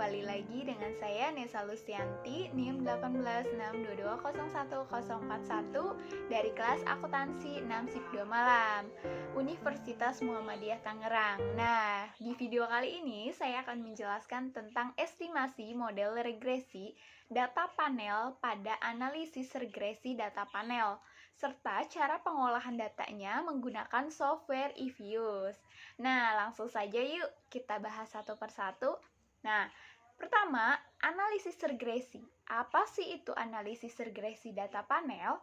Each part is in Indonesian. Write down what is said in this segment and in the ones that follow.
kembali lagi dengan saya Nesa Lucianti, NIM 18622010141 dari kelas akuntansi 6 SIP 2 Malam, Universitas Muhammadiyah Tangerang. Nah, di video kali ini saya akan menjelaskan tentang estimasi model regresi data panel pada analisis regresi data panel, serta cara pengolahan datanya menggunakan software eViews. Nah, langsung saja yuk kita bahas satu persatu. Nah, pertama, analisis regresi. Apa sih itu analisis regresi data panel?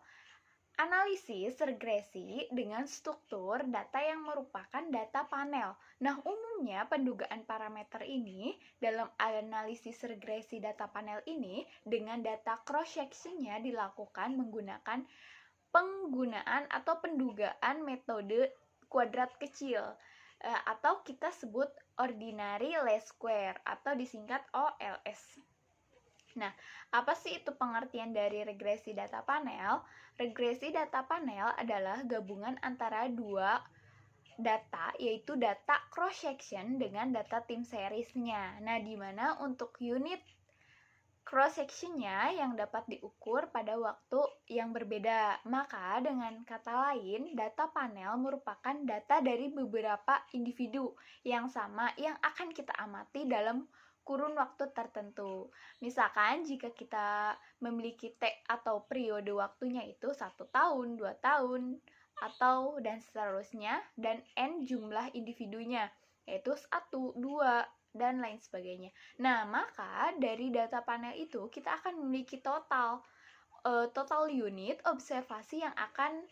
Analisis regresi dengan struktur data yang merupakan data panel. Nah, umumnya pendugaan parameter ini dalam analisis regresi data panel ini dengan data cross-sectionnya dilakukan menggunakan penggunaan atau pendugaan metode kuadrat kecil atau kita sebut ordinary least square atau disingkat OLS. Nah, apa sih itu pengertian dari regresi data panel? Regresi data panel adalah gabungan antara dua data, yaitu data cross-section dengan data time series-nya. Nah, di mana untuk unit cross-sectionnya yang dapat diukur pada waktu yang berbeda. Maka dengan kata lain, data panel merupakan data dari beberapa individu yang sama yang akan kita amati dalam kurun waktu tertentu. Misalkan jika kita memiliki T atau periode waktunya itu 1 tahun, 2 tahun, atau dan seterusnya, dan N jumlah individunya, yaitu 1, 2, dan lain sebagainya. Nah, maka dari data panel itu kita akan memiliki total unit observasi yang akan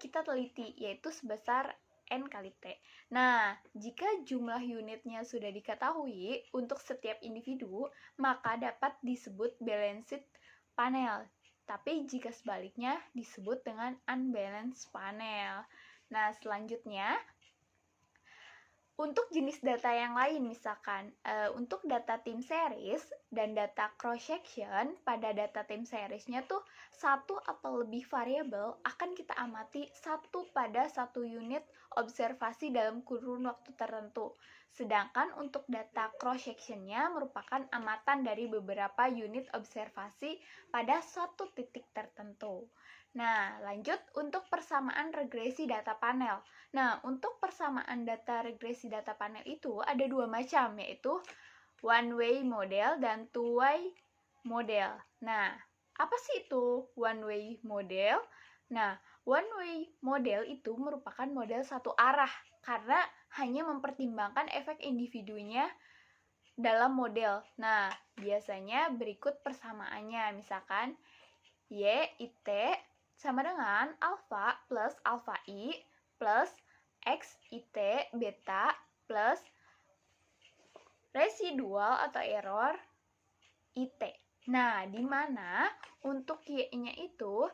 kita teliti, yaitu sebesar N kali T. Nah, jika jumlah unitnya sudah diketahui untuk setiap individu, maka dapat disebut balanced panel. Tapi jika sebaliknya disebut dengan unbalanced panel. Nah, selanjutnya untuk jenis data yang lain, misalkan untuk data time series dan data cross-section, pada data time series-nya tuh satu atau lebih variabel akan kita amati satu pada satu unit observasi dalam kurun waktu tertentu. Sedangkan untuk data cross-section-nya merupakan amatan dari beberapa unit observasi pada suatu titik tertentu. Nah, lanjut untuk persamaan regresi data panel. Nah, untuk persamaan data regresi data panel itu ada dua macam, yaitu one way model dan two way model. Nah, apa sih itu one way model? Nah, one way model itu merupakan model satu arah karena hanya mempertimbangkan efek individunya dalam model. Nah, biasanya berikut persamaannya, misalkan Y, IT sama dengan alfa plus alfa I plus X, IT, beta plus residual atau error IT. Nah, di mana untuk Y-nya itu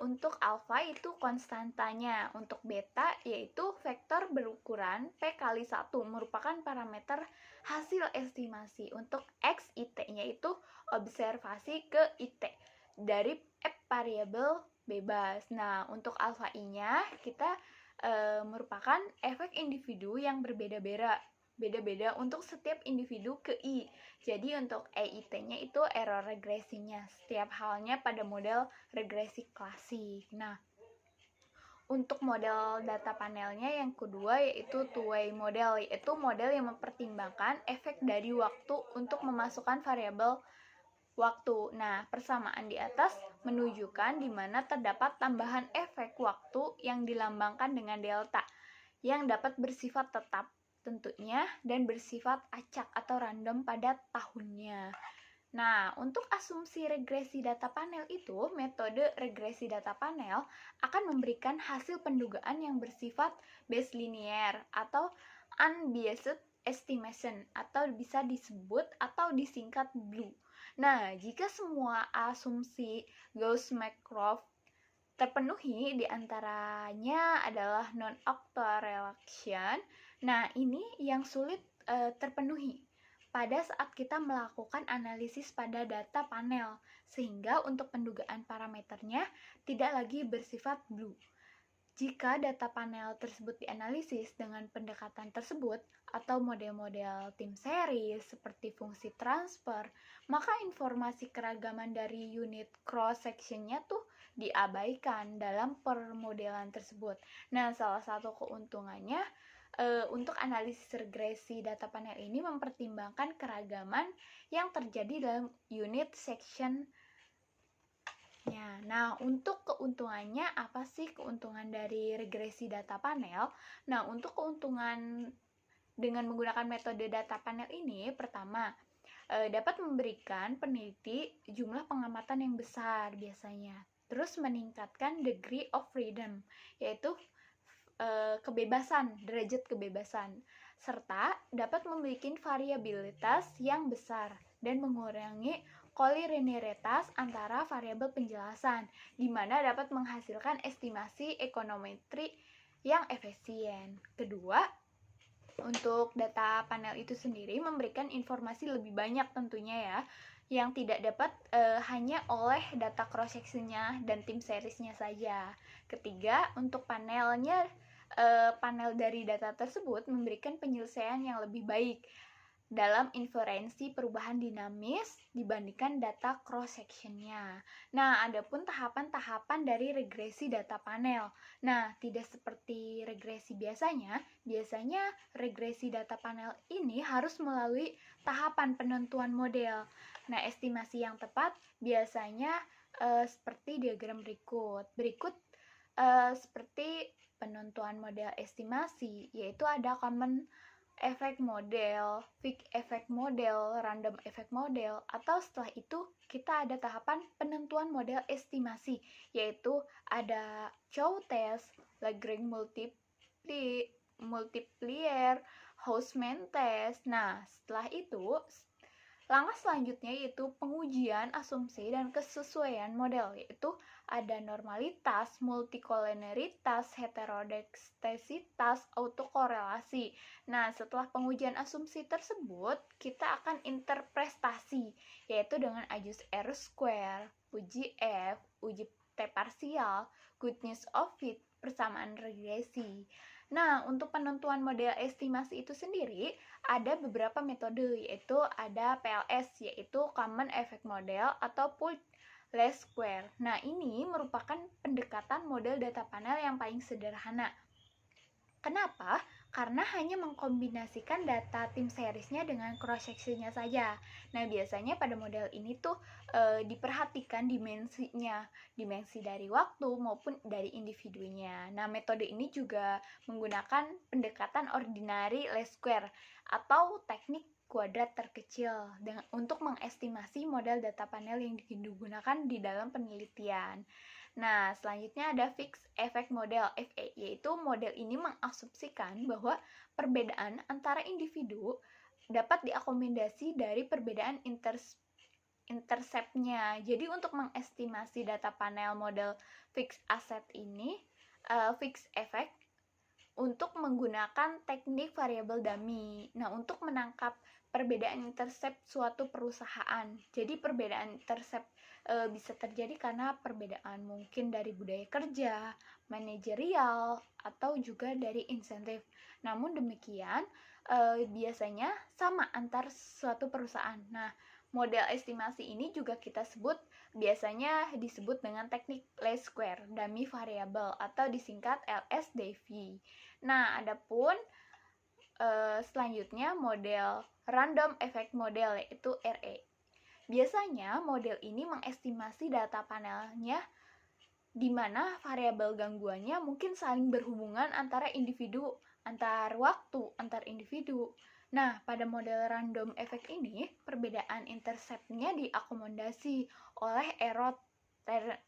untuk alfa itu konstantanya, untuk beta yaitu vektor berukuran P kali 1 merupakan parameter hasil estimasi. Untuk X, IT-nya itu observasi ke IT dari variabel bebas. Nah, untuk alfa I-nya kita merupakan efek individu yang berbeda-beda untuk setiap individu ke I. Jadi untuk EIT-nya itu error regresinya, setiap halnya pada model regresi klasik. Nah, untuk model data panelnya yang kedua yaitu two-way model, yaitu model yang mempertimbangkan efek dari waktu untuk memasukkan variabel waktu. Nah, persamaan di atas menunjukkan di mana terdapat tambahan efek waktu yang dilambangkan dengan delta yang dapat bersifat tetap tentunya dan bersifat acak atau random pada tahunnya. Nah, untuk asumsi regresi data panel itu, metode regresi data panel akan memberikan hasil pendugaan yang bersifat Bayes linear atau unbiased estimation atau bisa disebut atau disingkat BLEU. Nah, jika semua asumsi Gauss-Markov terpenuhi, diantaranya adalah non-autorelation. Nah, ini yang sulit terpenuhi pada saat kita melakukan analisis pada data panel, sehingga untuk pendugaan parameternya tidak lagi bersifat BLEU. Jika data panel tersebut dianalisis dengan pendekatan tersebut atau model-model tim series seperti fungsi transfer, maka informasi keragaman dari unit cross-sectionnya tuh diabaikan dalam permodelan tersebut. Nah, salah satu keuntungannya untuk analisis regresi data panel ini mempertimbangkan keragaman yang terjadi dalam unit section. Nah, untuk keuntungannya apa sih keuntungan dari regresi data panel? Nah, untuk keuntungan dengan menggunakan metode data panel ini, pertama, dapat memberikan peneliti jumlah pengamatan yang besar biasanya. Terus meningkatkan degree of freedom, yaitu kebebasan, derajat kebebasan. Serta dapat memiliki variabilitas yang besar dan mengurangi koliniaritas antara variabel penjelasan, di mana dapat menghasilkan estimasi ekonometri yang efisien. Kedua, untuk data panel itu sendiri memberikan informasi lebih banyak tentunya ya, yang tidak dapat hanya oleh data cross-sectionnya dan tim seriesnya saja. Ketiga, untuk panel dari data tersebut memberikan penyelesaian yang lebih baik dalam inferensi perubahan dinamis dibandingkan data cross-sectionnya. Nah, adapun tahapan-tahapan dari regresi data panel. Nah, tidak seperti regresi biasanya regresi data panel ini harus melalui tahapan penentuan model. Nah, estimasi yang tepat biasanya seperti diagram berikut. Seperti penentuan model estimasi, yaitu ada common effect model, fixed effect model, random effect model, atau setelah itu kita ada tahapan penentuan model estimasi, yaitu ada Chow test, Lagrange multiplier, Hausman test. Nah, setelah itu langkah selanjutnya yaitu pengujian asumsi dan kesesuaian model, yaitu ada normalitas, multikoliniaritas, heterodextesitas, autokorelasi. Nah, setelah pengujian asumsi tersebut, kita akan interpretasi, yaitu dengan ajus R square, uji F, uji T parsial, goodness of fit, persamaan regresi. Nah, untuk penentuan model estimasi itu sendiri, ada beberapa metode, yaitu ada PLS, yaitu Common Effect Model atau Pooled Least Square. Nah, ini merupakan pendekatan model data panel yang paling sederhana. Kenapa? Karena hanya mengkombinasikan data tim seriesnya dengan cross-sectionnya saja. Nah, biasanya pada model ini tuh diperhatikan dimensinya, dimensi dari waktu maupun dari individunya. Nah, metode ini juga menggunakan pendekatan ordinary least square atau teknik kuadrat terkecil untuk mengestimasi model data panel yang digunakan di dalam penelitian. Nah, selanjutnya ada fixed effect model FE, yaitu model ini mengasumsikan bahwa perbedaan antara individu dapat diakomodasi dari perbedaan interceptnya. Jadi untuk mengestimasi data panel model fixed asset ini, fixed effect untuk menggunakan teknik variabel dummy. Nah, untuk menangkap perbedaan intercept suatu perusahaan. Jadi perbedaan intercept bisa terjadi karena perbedaan mungkin dari budaya kerja, manajerial, atau juga dari insentif. Namun demikian, biasanya sama antar suatu perusahaan. Nah, model estimasi ini juga kita sebut, biasanya disebut dengan teknik least square, dummy variable, atau disingkat LSDV. Nah, adapun selanjutnya model random effect model, yaitu RE. Biasanya model ini mengestimasi data panelnya di mana variabel gangguannya mungkin saling berhubungan antara individu, antar waktu, antar individu. Nah, pada model random effect ini, perbedaan interceptnya diakomodasi oleh error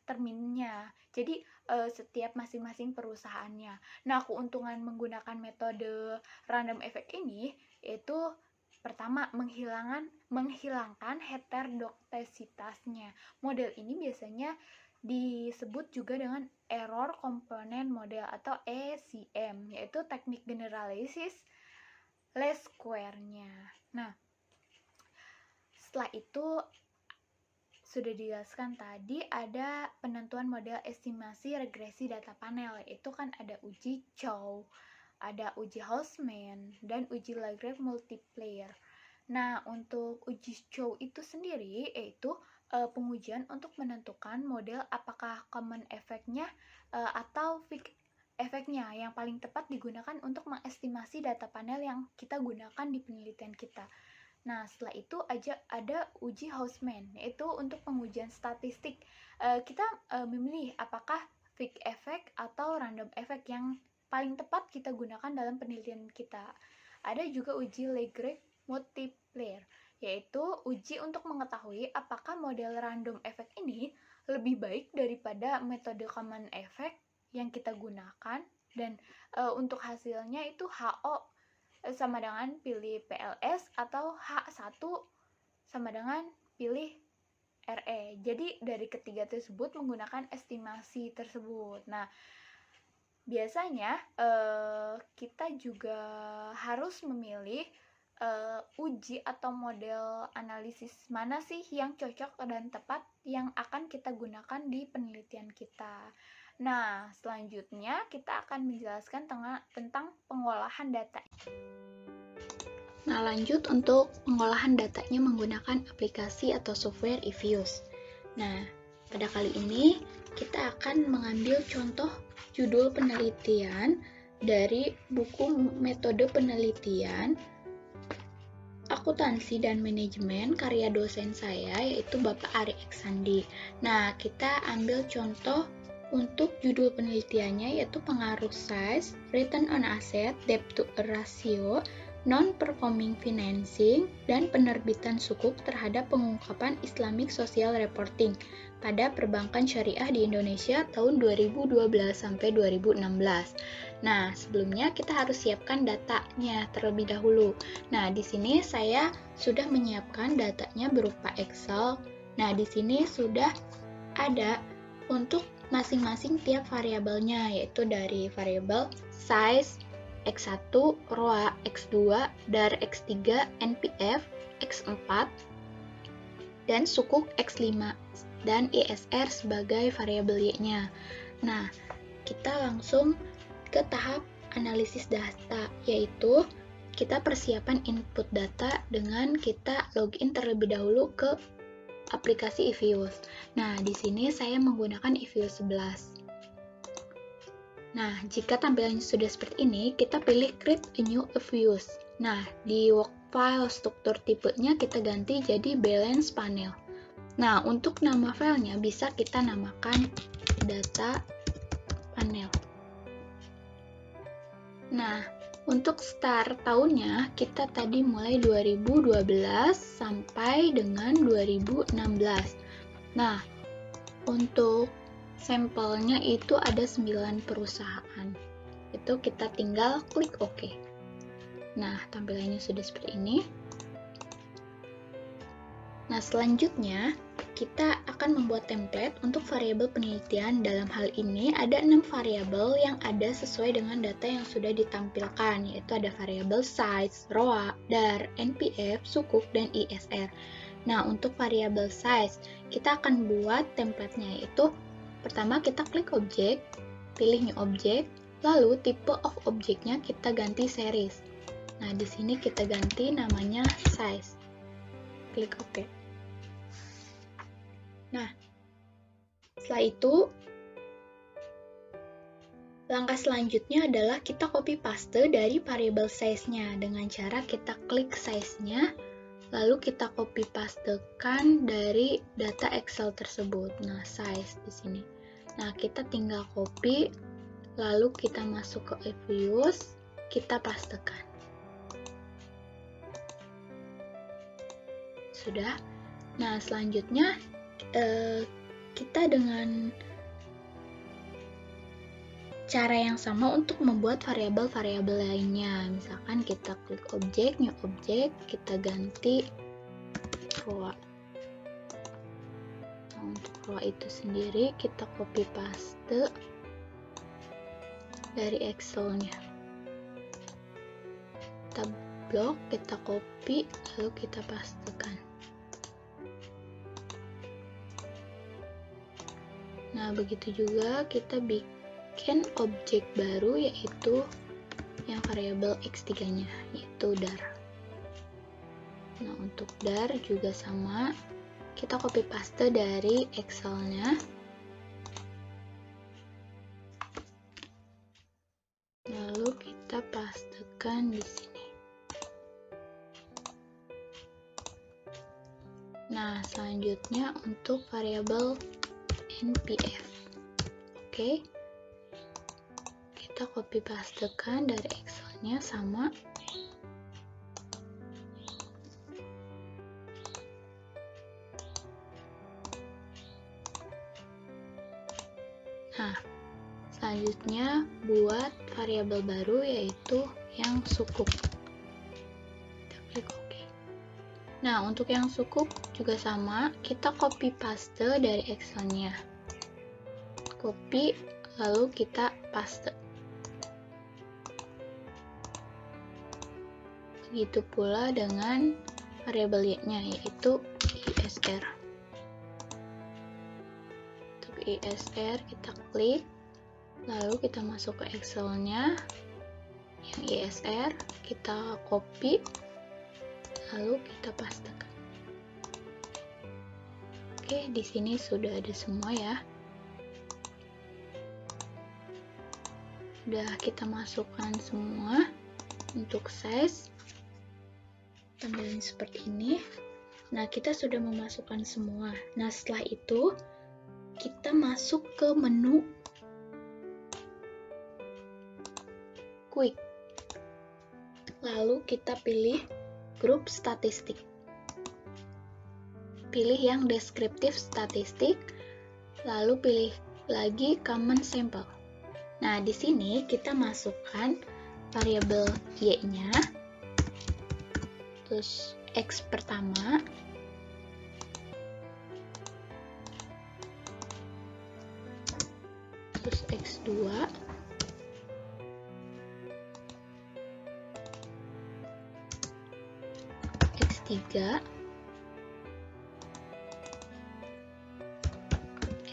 terminnya. Jadi, setiap masing-masing perusahaannya. Nah, keuntungan menggunakan metode random effect ini yaitu pertama, menghilangkan heterodokteisitasnya. Model ini biasanya disebut juga dengan error komponen model atau ECM, yaitu teknik generalisis least square-nya. Nah, setelah itu sudah dijelaskan tadi ada penentuan model estimasi regresi data panel, yaitu kan ada uji Chow, ada uji Hausman, dan uji Lagrange multiplier. Nah, untuk uji Chow itu sendiri yaitu pengujian untuk menentukan model apakah common efeknya atau fixed efeknya yang paling tepat digunakan untuk mengestimasi data panel yang kita gunakan di penelitian kita. Nah, setelah itu ada uji Hausman, yaitu untuk pengujian statistik. Kita memilih apakah fixed effect atau random effect yang paling tepat kita gunakan dalam penelitian kita. Ada juga uji Lagrange multiplier, yaitu uji untuk mengetahui apakah model random effect ini lebih baik daripada metode common effect yang kita gunakan, dan untuk hasilnya itu HO sama dengan pilih PLS atau H1 sama dengan pilih RE. Jadi dari ketiga tersebut menggunakan estimasi tersebut. Nah, biasanya kita juga harus memilih uji atau model analisis mana sih yang cocok dan tepat yang akan kita gunakan di penelitian kita. Nah, selanjutnya kita akan menjelaskan tentang pengolahan data. Nah, lanjut untuk pengolahan datanya menggunakan aplikasi atau software eViews. Nah, pada kali ini kita akan mengambil contoh judul penelitian dari buku metode penelitian akuntansi dan manajemen karya dosen saya yaitu Bapak Ari Eksandi. Nah, kita ambil contoh untuk judul penelitiannya yaitu pengaruh size, return on asset, debt to ratio, non-performing financing, dan penerbitan sukuk terhadap pengungkapan Islamic Social Reporting pada perbankan syariah di Indonesia tahun 2012 sampai 2016. Nah, sebelumnya kita harus siapkan datanya terlebih dahulu. Nah, di sini saya sudah menyiapkan datanya berupa Excel. Nah, di sini sudah ada untuk masing-masing tiap variabelnya, yaitu dari variabel size, X1, ROA, X2, DAR, X3, NPF, X4, dan sukuk X5, dan ISR sebagai variabel Y-nya. Nah, kita langsung ke tahap analisis data, yaitu kita persiapan input data dengan kita login terlebih dahulu ke aplikasi eViews. Nah, di sini saya menggunakan eViews 11. Nah, jika tampilannya sudah seperti ini, kita pilih Create a New eViews. Nah, di work file struktur tipenya kita ganti jadi Balance Panel. Nah, untuk nama filenya bisa kita namakan Data Panel. Nah, untuk start tahunnya kita tadi mulai 2012 sampai dengan 2016. Nah, untuk sampelnya itu ada 9 perusahaan. Itu kita tinggal klik OK. Nah, tampilannya sudah seperti ini. Nah, selanjutnya kita akan membuat template untuk variabel penelitian. Dalam hal ini ada 6 variabel yang ada sesuai dengan data yang sudah ditampilkan, yaitu ada variabel size, ROA, DAR, NPF, sukuk, dan ISR. Nah, untuk variabel size, kita akan buat template-nya, yaitu pertama kita klik objek, pilih new object, lalu tipe of objeknya kita ganti series. Nah, di sini kita ganti namanya size. Klik OK. Nah, setelah itu, langkah selanjutnya adalah kita copy paste dari variabel size-nya dengan cara kita klik size-nya, lalu kita copy pastekan dari data Excel tersebut. Nah, size di sini. Nah, kita tinggal copy, lalu kita masuk ke eViews, kita pastekan. Sudah. Nah, selanjutnya kita dengan cara yang sama untuk membuat variabel-variabel lainnya. Misalkan kita klik objek, new object, kita ganti ROA. Nah, untuk ROA itu sendiri kita copy paste dari Excel-nya. Kita blok, kita copy, lalu kita pastekan. Nah, begitu juga kita bikin objek baru, yaitu yang variabel x3-nya, yaitu dar. Nah, untuk dar juga sama, kita copy paste dari Excel-nya. Lalu kita pastekan di sini. Nah, selanjutnya untuk variabel NPF. Oke. Kita copy pastekan dari Excel-nya sama. Nah, selanjutnya buat variabel baru, yaitu yang sukup. Kita klik OK. Nah, untuk yang sukup juga sama, kita copy paste dari Excel-nya. Copy, lalu kita paste. Begitu pula dengan variabel y-nya, yaitu ISR. Untuk ISR kita klik, lalu kita masuk ke Excel-nya, yang ISR kita copy, lalu kita pastekan. Oke, di sini sudah ada semua ya. Sudah kita masukkan semua. Untuk size tampilan seperti ini. Nah, kita sudah memasukkan semua. Nah, setelah itu kita masuk ke menu Quick. Lalu kita pilih grup statistik. Pilih yang deskriptif statistik, lalu pilih lagi common sample. Nah, di sini kita masukkan variabel y-nya, terus x pertama, terus x2, x3,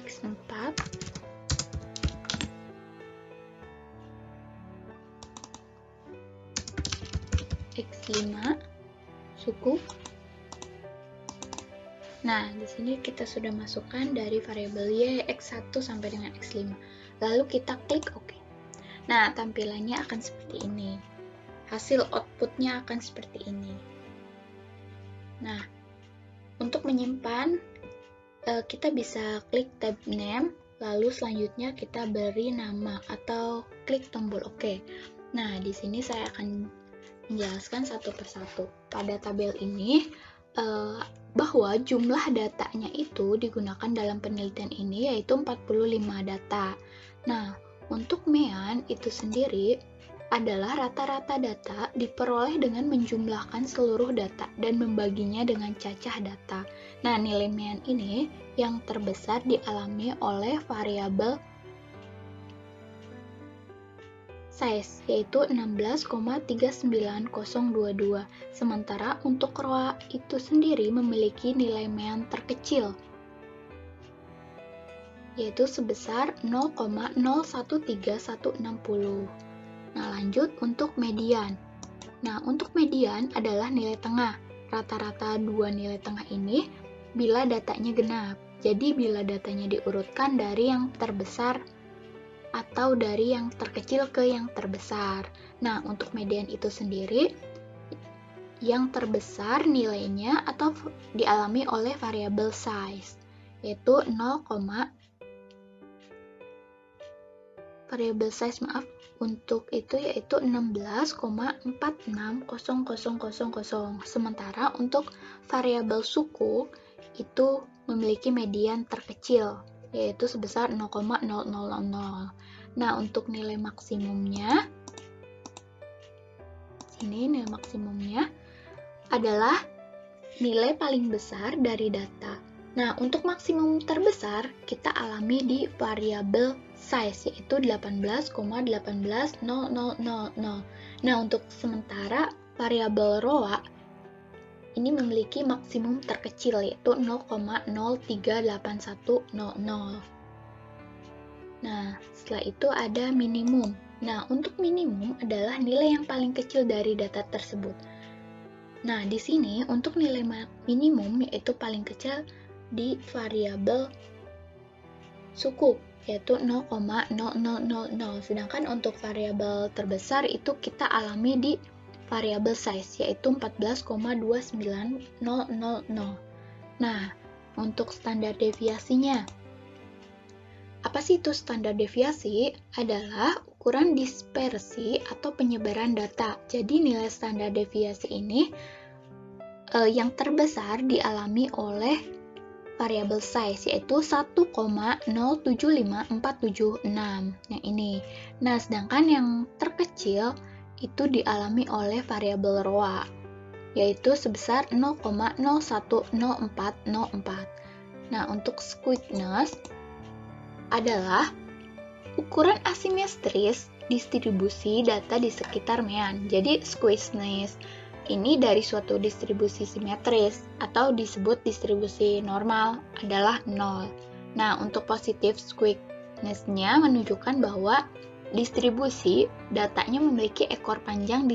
x4, x5, sukup. Nah, di sini kita sudah masukkan dari variabel y x1 sampai dengan x5. Lalu kita klik OK. Nah, tampilannya akan seperti ini. Hasil outputnya akan seperti ini. Nah, untuk menyimpan, kita bisa klik tab name, lalu selanjutnya kita beri nama atau klik tombol OK. Nah, di sini saya akan menjelaskan satu persatu. Pada tabel ini, bahwa jumlah datanya itu digunakan dalam penelitian ini yaitu 45 data. Nah, untuk mean itu sendiri adalah rata-rata data diperoleh dengan menjumlahkan seluruh data dan membaginya dengan cacah data. Nah, nilai mean ini yang terbesar dialami oleh variabel size, yaitu 16,39022. Sementara untuk row itu sendiri memiliki nilai mean terkecil, yaitu sebesar 0,013160. Nah, lanjut untuk median. Nah, untuk median adalah nilai tengah. Rata-rata dua nilai tengah ini bila datanya genap. Jadi, bila datanya diurutkan dari yang terbesar atau dari yang terkecil ke yang terbesar. Nah, untuk median itu sendiri, yang terbesar nilainya atau dialami oleh variabel size, yaitu variabel size untuk itu yaitu 16,460000. Sementara untuk variabel suku itu memiliki median terkecil, yaitu sebesar 0,0000. Nah, untuk nilai maksimumnya, sini nilai maksimumnya adalah nilai paling besar dari data. Nah, untuk maksimum terbesar kita alami di variabel size, yaitu 18,180000. Nah, untuk sementara variabel row ini memiliki maksimum terkecil, yaitu 0,038100. Nah, setelah itu ada minimum. Nah, untuk minimum adalah nilai yang paling kecil dari data tersebut. Nah, di sini untuk nilai minimum yaitu paling kecil di variabel suku, yaitu 0,0000. Sedangkan untuk variabel terbesar itu kita alami di variabel size, yaitu 14,29000. Nah, untuk standar deviasinya, apa sih itu standar deviasi? Adalah ukuran dispersi atau penyebaran data. Jadi nilai standar deviasi ini yang terbesar dialami oleh variabel size, yaitu 1,075476. Yang ini. Nah, sedangkan yang terkecil itu dialami oleh variabel ROA, yaitu sebesar 0,010404. Nah, untuk squeakiness adalah ukuran asimetris distribusi data di sekitar mean. Jadi squeakiness ini dari suatu distribusi simetris atau disebut distribusi normal adalah 0. Nah, untuk positive squeakiness-nya menunjukkan bahwa distribusi datanya memiliki ekor panjang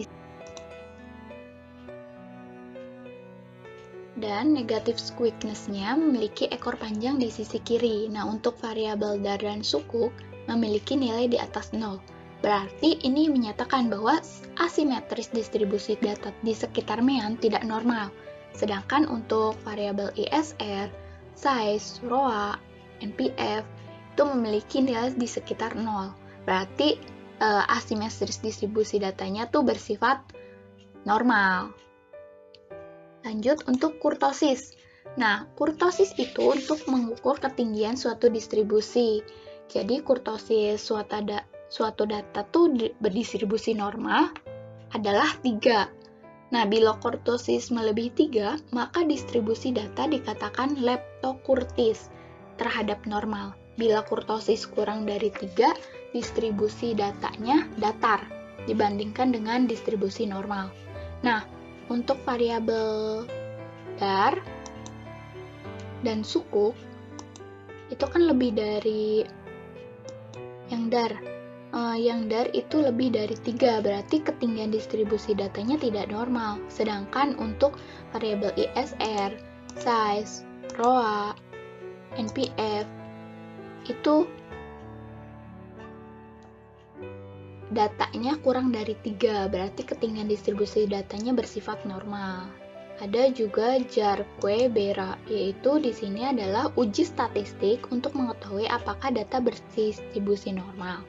dan negatif squeakiness-nya memiliki ekor panjang di sisi kiri. Nah, untuk variabel dar dan sukuk memiliki nilai di atas 0. Berarti ini menyatakan bahwa asimetris distribusi data di sekitar mean tidak normal. Sedangkan untuk variabel ISR, size, ROA, NPF itu memiliki nilai di sekitar 0. Berarti asimetris distribusi datanya tuh bersifat normal. Lanjut untuk kurtosis. Nah, kurtosis itu untuk mengukur ketinggian suatu distribusi. Jadi, kurtosis suatu data tuh berdistribusi normal adalah 3. Nah, bila kurtosis melebihi 3, maka distribusi data dikatakan leptokurtis terhadap normal. Bila kurtosis kurang dari 3, distribusi datanya datar dibandingkan dengan distribusi normal. Nah, untuk variabel dar dan sukuk itu kan lebih dari yang dar. Yang dar itu lebih dari 3, berarti ketinggian distribusi datanya tidak normal. Sedangkan untuk variabel ISR, size, ROA, NPF itu datanya kurang dari 3, berarti ketinggian distribusi datanya bersifat normal. Ada juga Jarque-Bera, yaitu di sini adalah uji statistik untuk mengetahui apakah data berdistribusi normal.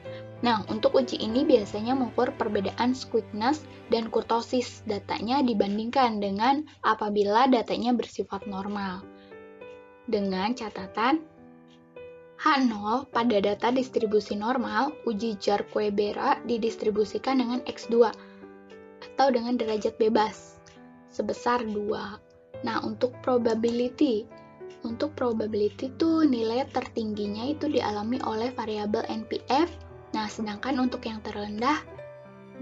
Nah, untuk uji ini biasanya mengukur perbedaan squeakiness dan kurtosis datanya dibandingkan dengan apabila datanya bersifat normal. Dengan catatan H0 pada data distribusi normal, uji Jarque-Bera didistribusikan dengan X2 atau dengan derajat bebas sebesar 2. Nah, untuk probability itu nilai tertingginya itu dialami oleh variabel NPF. Nah, sedangkan untuk yang terendah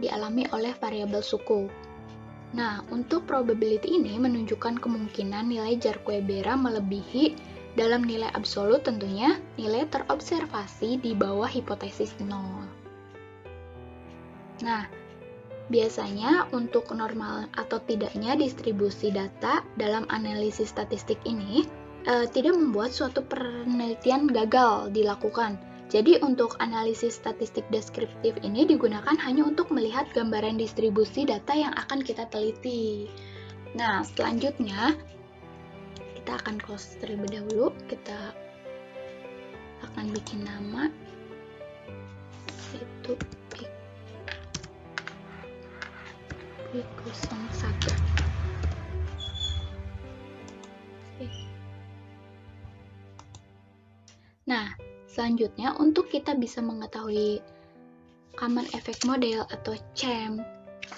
dialami oleh variabel suku. Nah, untuk probability ini menunjukkan kemungkinan nilai Jarque-Bera melebihi dalam nilai absolut tentunya nilai terobservasi di bawah hipotesis 0. Nah, biasanya untuk normal atau tidaknya distribusi data dalam analisis statistik ini tidak membuat suatu penelitian gagal dilakukan. Jadi untuk analisis statistik deskriptif ini digunakan hanya untuk melihat gambaran distribusi data yang akan kita teliti. Nah, selanjutnya kita akan close terlebih dahulu. Kita akan bikin nama, yaitu P01. Nah, selanjutnya untuk kita bisa mengetahui common effect model atau CEM,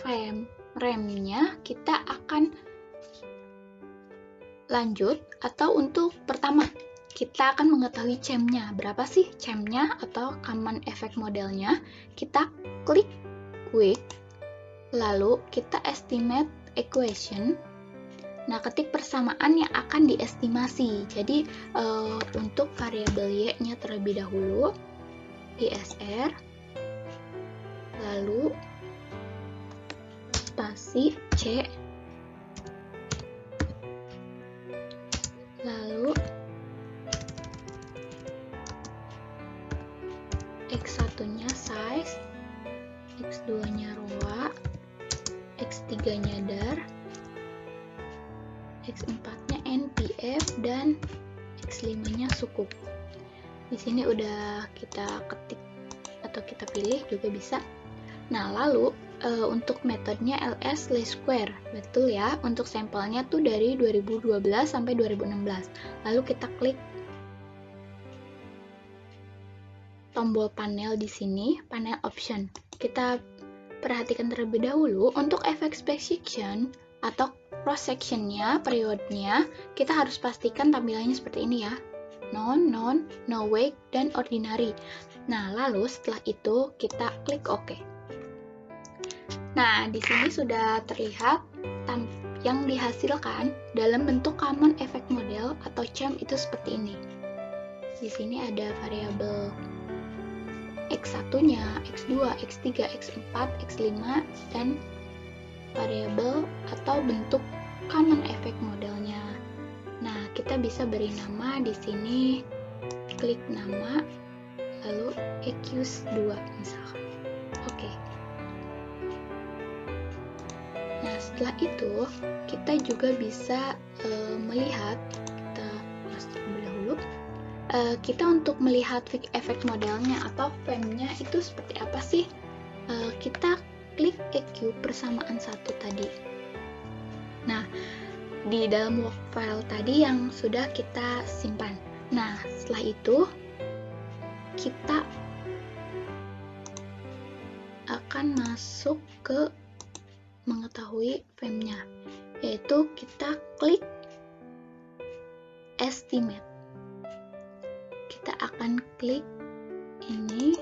FEM, REM-nya, kita akan lanjut atau untuk pertama kita akan mengetahui CEM-nya. Berapa sih CEM-nya atau common effect modelnya? Kita klik quick, lalu kita estimate equation. Nah, ketik persamaan yang akan diestimasi. Jadi untuk variabel y-nya terlebih dahulu, ISR, lalu spasi C, lalu X1-nya size, X2-nya roa, X3-nya dar, X4-nya NPF, dan X5-nya suku. Di sini udah kita ketik atau kita pilih juga bisa. Nah, lalu untuk metodenya ls/square, betul ya, untuk sampelnya tuh dari 2012 sampai 2016. Lalu kita klik tombol panel di sini, panel option. Kita perhatikan terlebih dahulu untuk efek section atau cross sectionnya, periodnya, kita harus pastikan tampilannya seperti ini ya. Non, no wake, dan ordinary. Nah, lalu setelah itu kita klik OK. Nah, di sini sudah terlihat yang dihasilkan dalam bentuk common effect model atau CEM itu seperti ini. Di sini ada variabel X1-nya, X2, X3, X4, X5, dan variabel atau bentuk common effect modelnya. Nah, kita bisa beri nama di sini, klik nama, lalu EQS2 misalkan. Oke. Nah, setelah itu kita juga bisa melihat, kita close terlebih dahulu. Kita untuk melihat efek modelnya atau frame-nya itu seperti apa sih? Kita klik EQ persamaan 1 tadi. Nah, di dalam work file tadi yang sudah kita simpan. Nah, setelah itu kita akan masuk ke mengetahui frame-nya, yaitu kita klik estimate. Kita akan klik ini.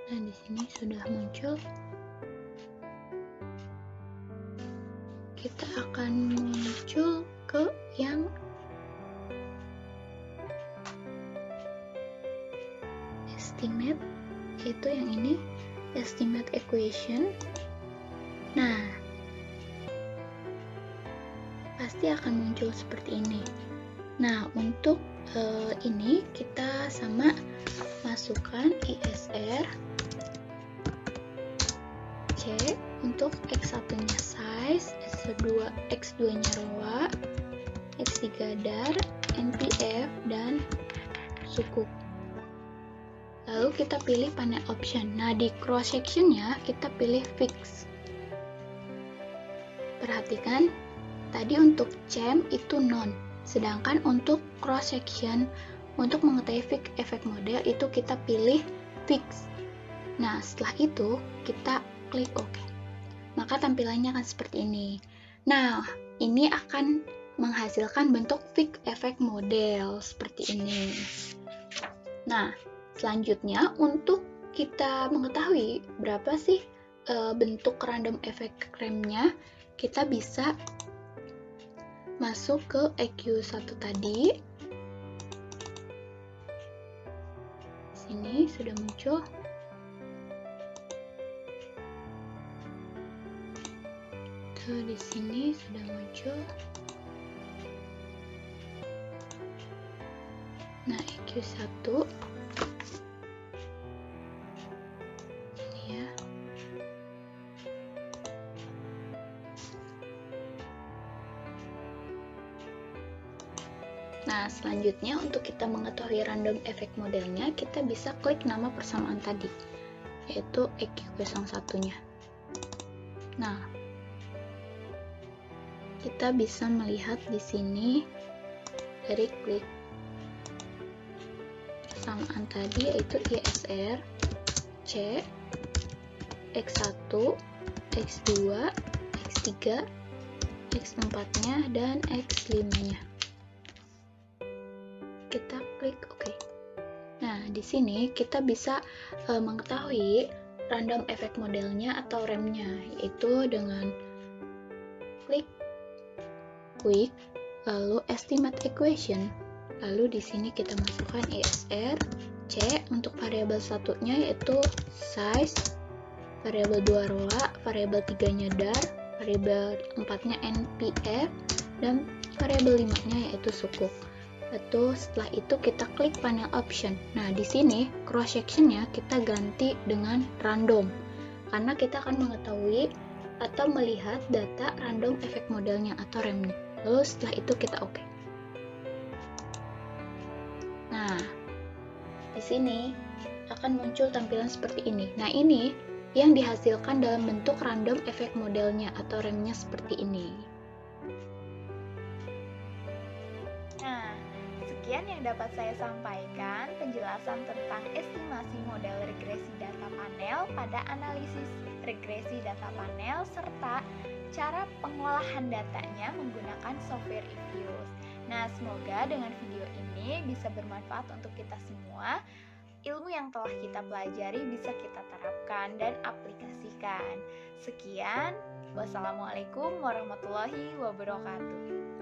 Nah, di sini sudah muncul. Kita akan muncul ke yang estimate, yaitu yang ini, estimate equation. Nah, pasti akan muncul seperti ini. Nah, untuk ini kita sama masukkan ISR C untuk X1-nya size, X2-nya roa, X3 dar, NPF, dan suku. Lalu kita pilih panel option. Nah, di cross section-nya kita pilih fix. Perhatikan, tadi untuk CEM itu non, sedangkan untuk cross section untuk mengetahui efek model itu kita pilih fix. Nah, setelah itu kita klik OK. Maka tampilannya akan seperti ini. Nah, ini akan menghasilkan bentuk fix efek model seperti ini. Nah, selanjutnya untuk kita mengetahui berapa sih bentuk random effect frame-nya, kita bisa masuk ke EQ1 tadi. Sini sudah muncul. Tuh, di sini sudah muncul. Nah, EQ1 ini ya. Nah, selanjutnya untuk kita mengetahui random effect modelnya, kita bisa klik nama persamaan tadi, yaitu EQ01-nya. Nah, kita bisa melihat di sini dari klik persamaan tadi, yaitu ISR C, X1, X2, X3, X4-nya, dan X5-nya. Kita klik OK. Nah, di sini kita bisa mengetahui random effect modelnya atau RAM-nya, yaitu dengan klik quick, lalu estimate equation, Lalu di sini kita masukkan ISR, C untuk variabel satunya yaitu size, variabel 2 rola, variabel 3-nya dar, variabel 4-nya NPF, dan variabel 5-nya yaitu suku. Lalu setelah itu kita klik panel option. Nah, di sini cross sectionnya kita ganti dengan random, karena kita akan mengetahui atau melihat data random efek modelnya atau RAM-nya. Lalu setelah itu kita oke. Nah, di sini akan muncul tampilan seperti ini. Nah, ini yang dihasilkan dalam bentuk random efek modelnya atau RAM-nya seperti ini. Nah, sekian yang dapat saya sampaikan penjelasan tentang estimasi model regresi data panel pada analisis regresi data panel serta cara pengolahan datanya menggunakan software Evius. Nah, semoga dengan video ini bisa bermanfaat untuk kita semua. Ilmu yang telah kita pelajari bisa kita terapkan dan aplikasikan. Sekian, wassalamualaikum warahmatullahi wabarakatuh.